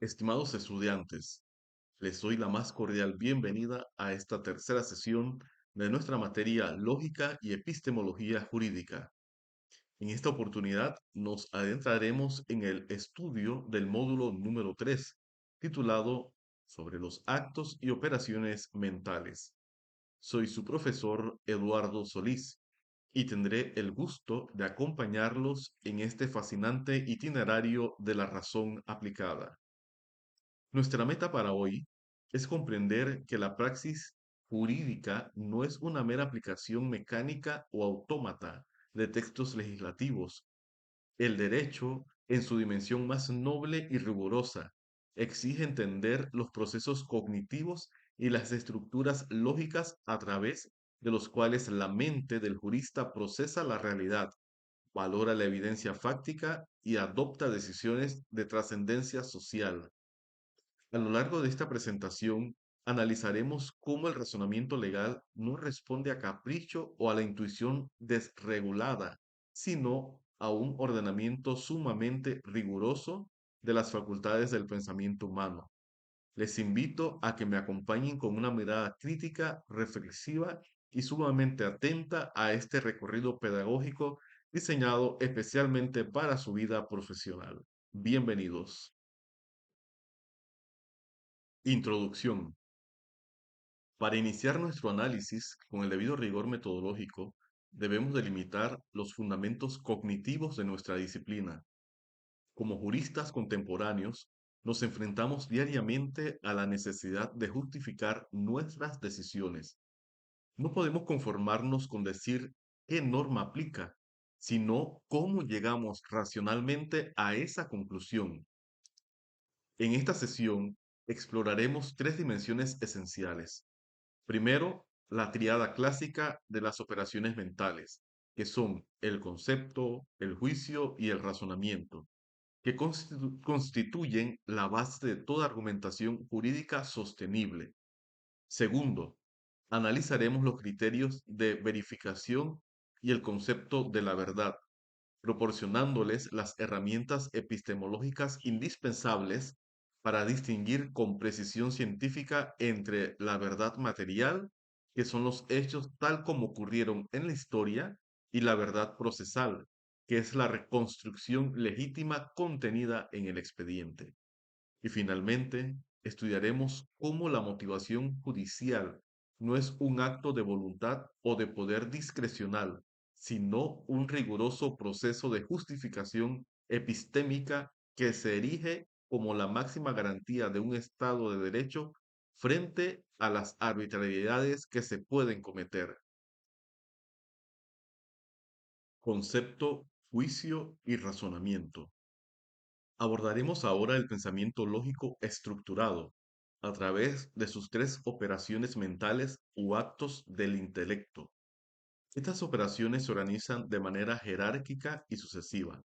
Estimados estudiantes, les doy la más cordial bienvenida a esta tercera sesión de nuestra materia Lógica y Epistemología Jurídica. En esta oportunidad nos adentraremos en el estudio del módulo número 3, titulado Sobre los actos y operaciones mentales. Soy su profesor Eduardo Solís y tendré el gusto de acompañarlos en este fascinante itinerario de la razón aplicada. Nuestra meta para hoy es comprender que la praxis jurídica no es una mera aplicación mecánica o autómata de textos legislativos. El derecho, en su dimensión más noble y rigurosa, exige entender los procesos cognitivos y las estructuras lógicas a través de los cuales la mente del jurista procesa la realidad, valora la evidencia fáctica y adopta decisiones de trascendencia social. A lo largo de esta presentación, analizaremos cómo el razonamiento legal no responde a capricho o a la intuición desregulada, sino a un ordenamiento sumamente riguroso de las facultades del pensamiento humano. Les invito a que me acompañen con una mirada crítica, reflexiva y sumamente atenta a este recorrido pedagógico diseñado especialmente para su vida profesional. Bienvenidos. Introducción. Para iniciar nuestro análisis con el debido rigor metodológico, debemos delimitar los fundamentos cognitivos de nuestra disciplina. Como juristas contemporáneos, nos enfrentamos diariamente a la necesidad de justificar nuestras decisiones. No podemos conformarnos con decir qué norma aplica, sino cómo llegamos racionalmente a esa conclusión. En esta sesión exploraremos tres dimensiones esenciales. Primero, la triada clásica de las operaciones mentales, que son el concepto, el juicio y el razonamiento, que constituyen la base de toda argumentación jurídica sostenible. Segundo, analizaremos los criterios de verificación y el concepto de la verdad, proporcionándoles las herramientas epistemológicas indispensables para distinguir con precisión científica entre la verdad material, que son los hechos tal como ocurrieron en la historia, y la verdad procesal, que es la reconstrucción legítima contenida en el expediente. Y finalmente, estudiaremos cómo la motivación judicial no es un acto de voluntad o de poder discrecional, sino un riguroso proceso de justificación epistémica que se erige como la máxima garantía de un Estado de Derecho frente a las arbitrariedades que se pueden cometer. Concepto, juicio y razonamiento. Abordaremos ahora el pensamiento lógico estructurado a través de sus tres operaciones mentales u actos del intelecto. Estas operaciones se organizan de manera jerárquica y sucesiva.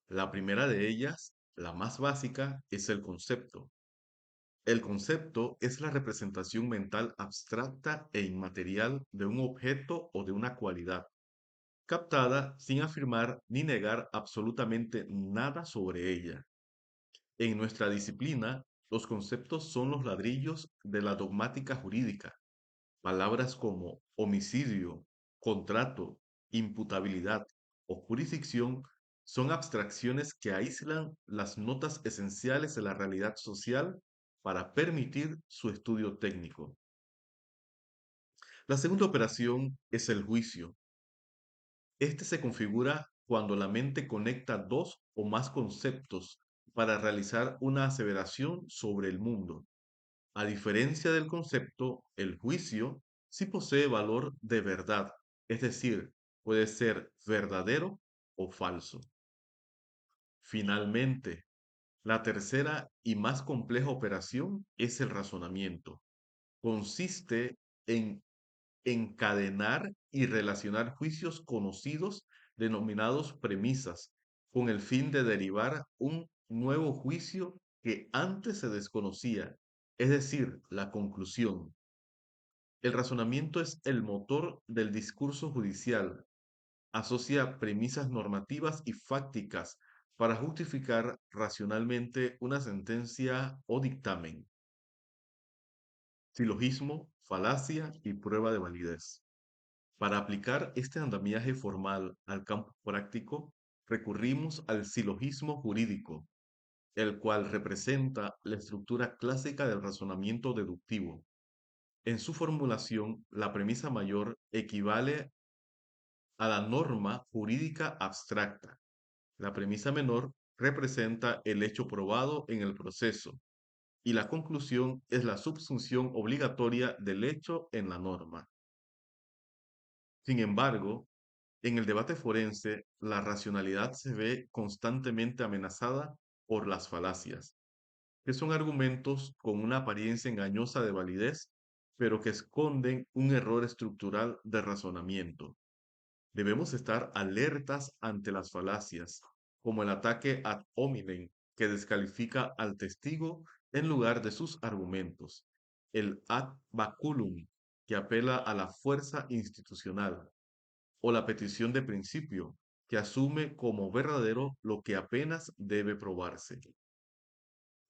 La primera de ellas, la más básica, es el concepto. El concepto es la representación mental abstracta e inmaterial de un objeto o de una cualidad, captada sin afirmar ni negar absolutamente nada sobre ella. En nuestra disciplina, los conceptos son los ladrillos de la dogmática jurídica. Palabras como homicidio, contrato, imputabilidad o jurisdicción son abstracciones que aíslan las notas esenciales de la realidad social para permitir su estudio técnico. La segunda operación es el juicio. Este se configura cuando la mente conecta dos o más conceptos para realizar una aseveración sobre el mundo. A diferencia del concepto, el juicio sí posee valor de verdad, es decir, puede ser verdadero o falso. Finalmente, la tercera y más compleja operación es el razonamiento. Consiste en encadenar y relacionar juicios conocidos denominados premisas, con el fin de derivar un nuevo juicio que antes se desconocía, es decir, la conclusión. El razonamiento es el motor del discurso judicial. Asocia premisas normativas y fácticas para justificar racionalmente una sentencia o dictamen. Silogismo, falacia y prueba de validez. Para aplicar este andamiaje formal al campo práctico, recurrimos al silogismo jurídico, el cual representa la estructura clásica del razonamiento deductivo. En su formulación, la premisa mayor equivale a la norma jurídica abstracta. La premisa menor representa el hecho probado en el proceso y la conclusión es la subsunción obligatoria del hecho en la norma. Sin embargo, en el debate forense, la racionalidad se ve constantemente amenazada por las falacias, que son argumentos con una apariencia engañosa de validez, pero que esconden un error estructural de razonamiento. Debemos estar alertas ante las falacias, como el ataque ad hominem, que descalifica al testigo en lugar de sus argumentos, el ad baculum, que apela a la fuerza institucional, o la petición de principio, que asume como verdadero lo que apenas debe probarse.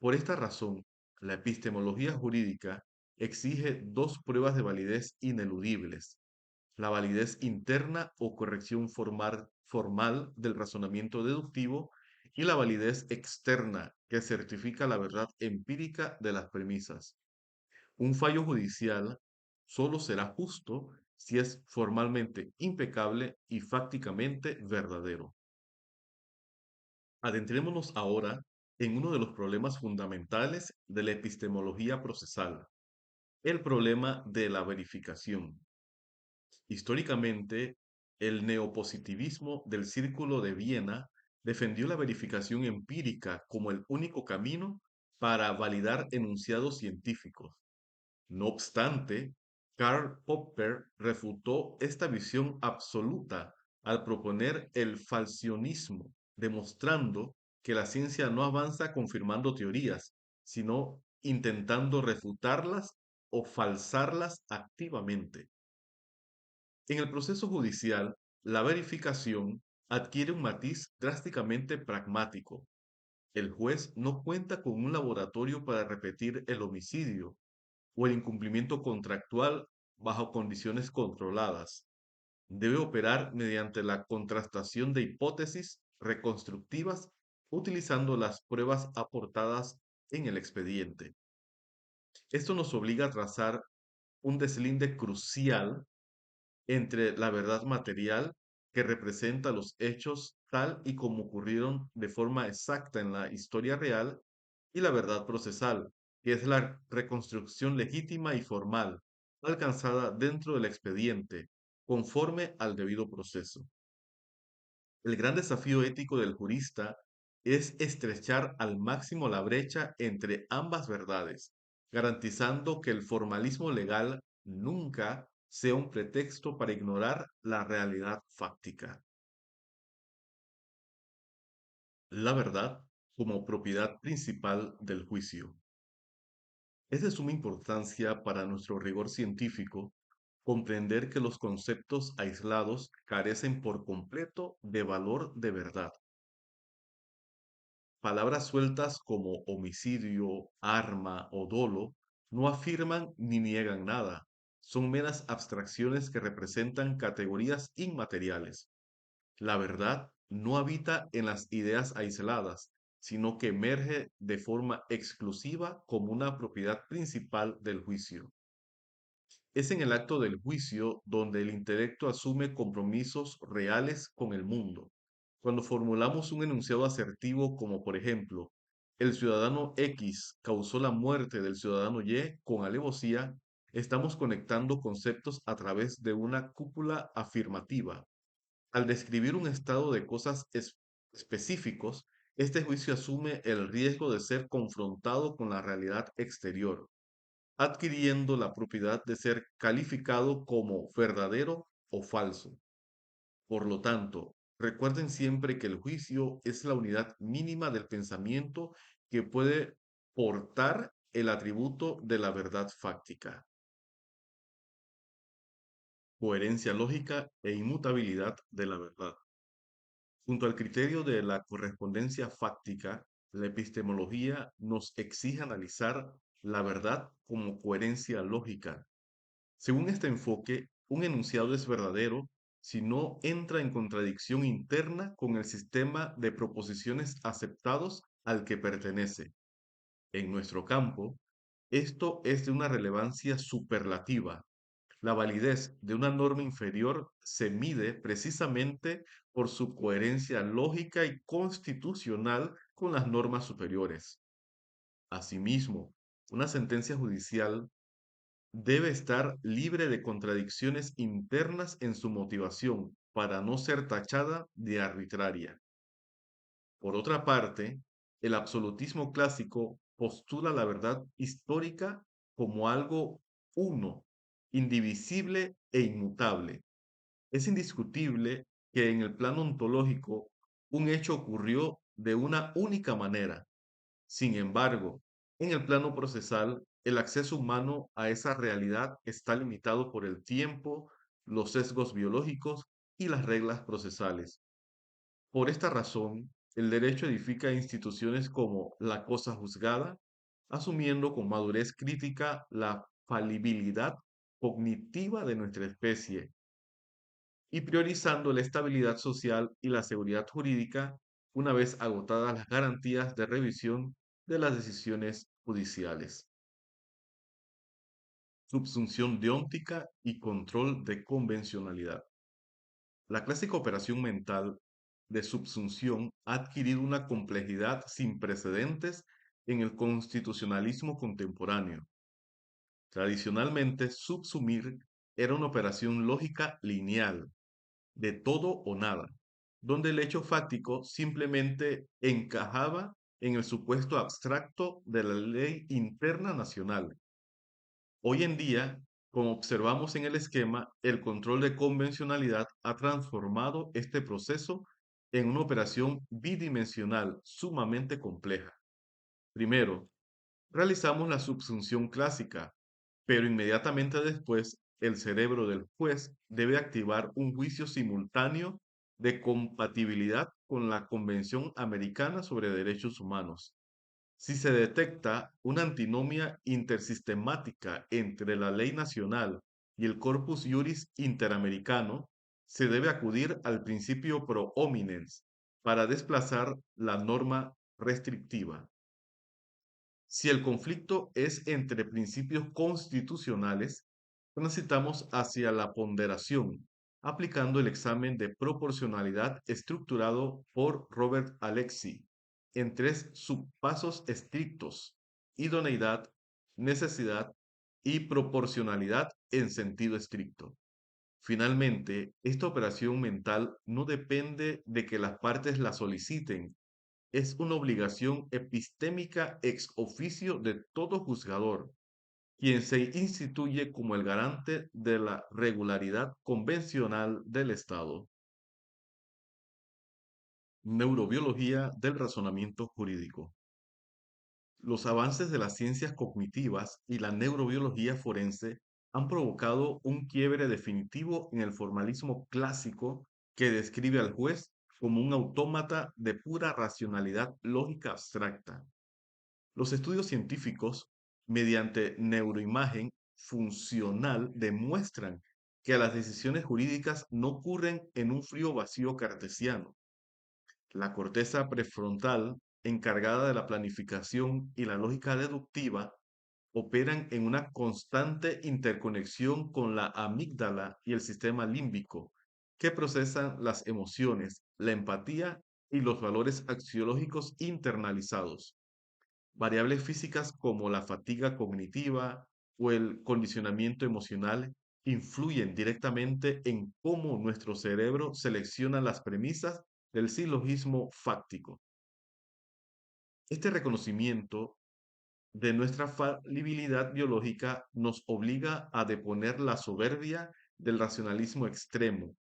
Por esta razón, la epistemología jurídica exige dos pruebas de validez ineludibles: la validez interna o corrección formal del razonamiento deductivo y la validez externa que certifica la verdad empírica de las premisas. Un fallo judicial solo será justo si es formalmente impecable y fácticamente verdadero. Adentrémonos ahora en uno de los problemas fundamentales de la epistemología procesal, el problema de la verificación. Históricamente, el neopositivismo del Círculo de Viena defendió la verificación empírica como el único camino para validar enunciados científicos. No obstante, Karl Popper refutó esta visión absoluta al proponer el falcionismo, demostrando que la ciencia no avanza confirmando teorías, sino intentando refutarlas o falsarlas activamente. En el proceso judicial, la verificación adquiere un matiz drásticamente pragmático. El juez no cuenta con un laboratorio para repetir el homicidio o el incumplimiento contractual bajo condiciones controladas. Debe operar mediante la contrastación de hipótesis reconstructivas utilizando las pruebas aportadas en el expediente. Esto nos obliga a trazar un deslinde crucial entre la verdad material, que representa los hechos tal y como ocurrieron de forma exacta en la historia real, y la verdad procesal, que es la reconstrucción legítima y formal, alcanzada dentro del expediente, conforme al debido proceso. El gran desafío ético del jurista es estrechar al máximo la brecha entre ambas verdades, garantizando que el formalismo legal nunca sea un pretexto para ignorar la realidad fáctica. La verdad como propiedad principal del juicio. Es de suma importancia para nuestro rigor científico comprender que los conceptos aislados carecen por completo de valor de verdad. Palabras sueltas como homicidio, arma o dolo no afirman ni niegan nada. Son meras abstracciones que representan categorías inmateriales. La verdad no habita en las ideas aisladas, sino que emerge de forma exclusiva como una propiedad principal del juicio. Es en el acto del juicio donde el intelecto asume compromisos reales con el mundo. Cuando formulamos un enunciado asertivo como por ejemplo, el ciudadano X causó la muerte del ciudadano Y con alevosía, estamos conectando conceptos a través de una cúpula afirmativa. Al describir un estado de cosas específicos, este juicio asume el riesgo de ser confrontado con la realidad exterior, adquiriendo la propiedad de ser calificado como verdadero o falso. Por lo tanto, recuerden siempre que el juicio es la unidad mínima del pensamiento que puede portar el atributo de la verdad fáctica. Coherencia lógica e inmutabilidad de la verdad. Junto al criterio de la correspondencia fáctica, la epistemología nos exige analizar la verdad como coherencia lógica. Según este enfoque, un enunciado es verdadero si no entra en contradicción interna con el sistema de proposiciones aceptados al que pertenece. En nuestro campo, esto es de una relevancia superlativa. La validez de una norma inferior se mide precisamente por su coherencia lógica y constitucional con las normas superiores. Asimismo, una sentencia judicial debe estar libre de contradicciones internas en su motivación para no ser tachada de arbitraria. Por otra parte, el absolutismo clásico postula la verdad histórica como algo uno, indivisible e inmutable. Es indiscutible que en el plano ontológico un hecho ocurrió de una única manera. Sin embargo, en el plano procesal, el acceso humano a esa realidad está limitado por el tiempo, los sesgos biológicos y las reglas procesales. Por esta razón, el derecho edifica instituciones como la cosa juzgada, asumiendo con madurez crítica la falibilidad cognitiva de nuestra especie y priorizando la estabilidad social y la seguridad jurídica una vez agotadas las garantías de revisión de las decisiones judiciales. Subsunción deóntica y control de convencionalidad. La clásica operación mental de subsunción ha adquirido una complejidad sin precedentes en el constitucionalismo contemporáneo. Tradicionalmente, subsumir era una operación lógica lineal, de todo o nada, donde el hecho fáctico simplemente encajaba en el supuesto abstracto de la ley interna nacional. Hoy en día, como observamos en el esquema, el control de convencionalidad ha transformado este proceso en una operación bidimensional sumamente compleja. Primero, realizamos la subsunción clásica, pero inmediatamente después el cerebro del juez debe activar un juicio simultáneo de compatibilidad con la Convención Americana sobre Derechos Humanos. Si se detecta una antinomia intersistemática entre la ley nacional y el corpus juris interamericano, se debe acudir al principio pro hominens para desplazar la norma restrictiva. Si el conflicto es entre principios constitucionales, transitamos hacia la ponderación, aplicando el examen de proporcionalidad estructurado por Robert Alexi en tres subpasos estrictos: idoneidad, necesidad y proporcionalidad en sentido estricto. Finalmente, esta operación mental no depende de que las partes la soliciten, es una obligación epistémica ex oficio de todo juzgador, quien se instituye como el garante de la regularidad convencional del Estado. Neurobiología del razonamiento jurídico. Los avances de las ciencias cognitivas y la neurobiología forense han provocado un quiebre definitivo en el formalismo clásico que describe al juez como un autómata de pura racionalidad lógica abstracta. Los estudios científicos, mediante neuroimagen funcional, demuestran que las decisiones jurídicas no ocurren en un frío vacío cartesiano. La corteza prefrontal, encargada de la planificación y la lógica deductiva, operan en una constante interconexión con la amígdala y el sistema límbico, que procesan las emociones, la empatía y los valores axiológicos internalizados. Variables físicas como la fatiga cognitiva o el condicionamiento emocional influyen directamente en cómo nuestro cerebro selecciona las premisas del silogismo fáctico. Este reconocimiento de nuestra falibilidad biológica nos obliga a deponer la soberbia del racionalismo extremo.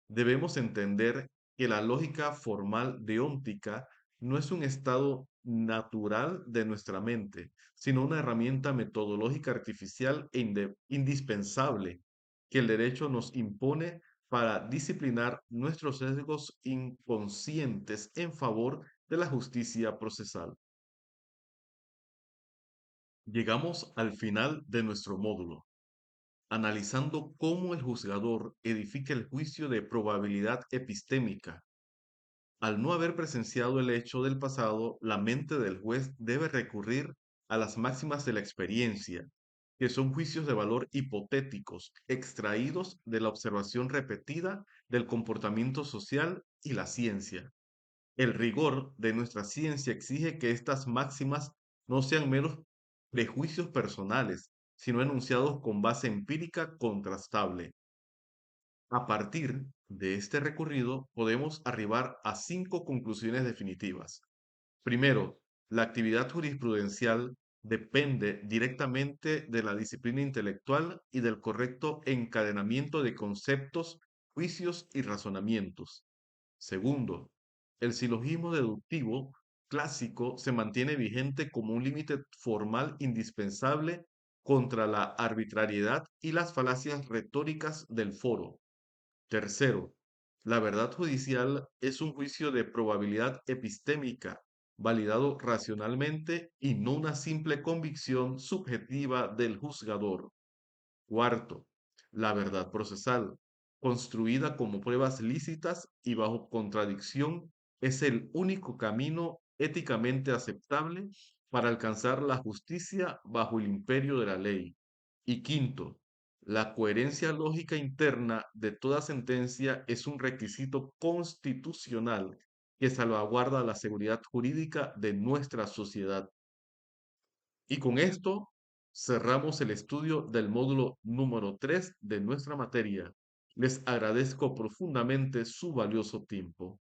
Debemos entender que la lógica formal deóntica no es un estado natural de nuestra mente, sino una herramienta metodológica artificial e indispensable que el derecho nos impone para disciplinar nuestros sesgos inconscientes en favor de la justicia procesal. Llegamos al final de nuestro módulo, analizando cómo el juzgador edifica el juicio de probabilidad epistémica. Al no haber presenciado el hecho del pasado, la mente del juez debe recurrir a las máximas de la experiencia, que son juicios de valor hipotéticos, extraídos de la observación repetida del comportamiento social y la ciencia. El rigor de nuestra ciencia exige que estas máximas no sean meros prejuicios personales, sino enunciados con base empírica contrastable. A partir de este recorrido, podemos arribar a 5 conclusiones definitivas. Primero, la actividad jurisprudencial depende directamente de la disciplina intelectual y del correcto encadenamiento de conceptos, juicios y razonamientos. Segundo, el silogismo deductivo clásico se mantiene vigente como un límite formal indispensable contra la arbitrariedad y las falacias retóricas del foro. Tercero, la verdad judicial es un juicio de probabilidad epistémica, validado racionalmente y no una simple convicción subjetiva del juzgador. Cuarto, la verdad procesal, construida como pruebas lícitas y bajo contradicción, es el único camino éticamente aceptable para alcanzar la justicia bajo el imperio de la ley. Y quinto, la coherencia lógica interna de toda sentencia es un requisito constitucional que salvaguarda la seguridad jurídica de nuestra sociedad. Y con esto cerramos el estudio del módulo número 3 de nuestra materia. Les agradezco profundamente su valioso tiempo.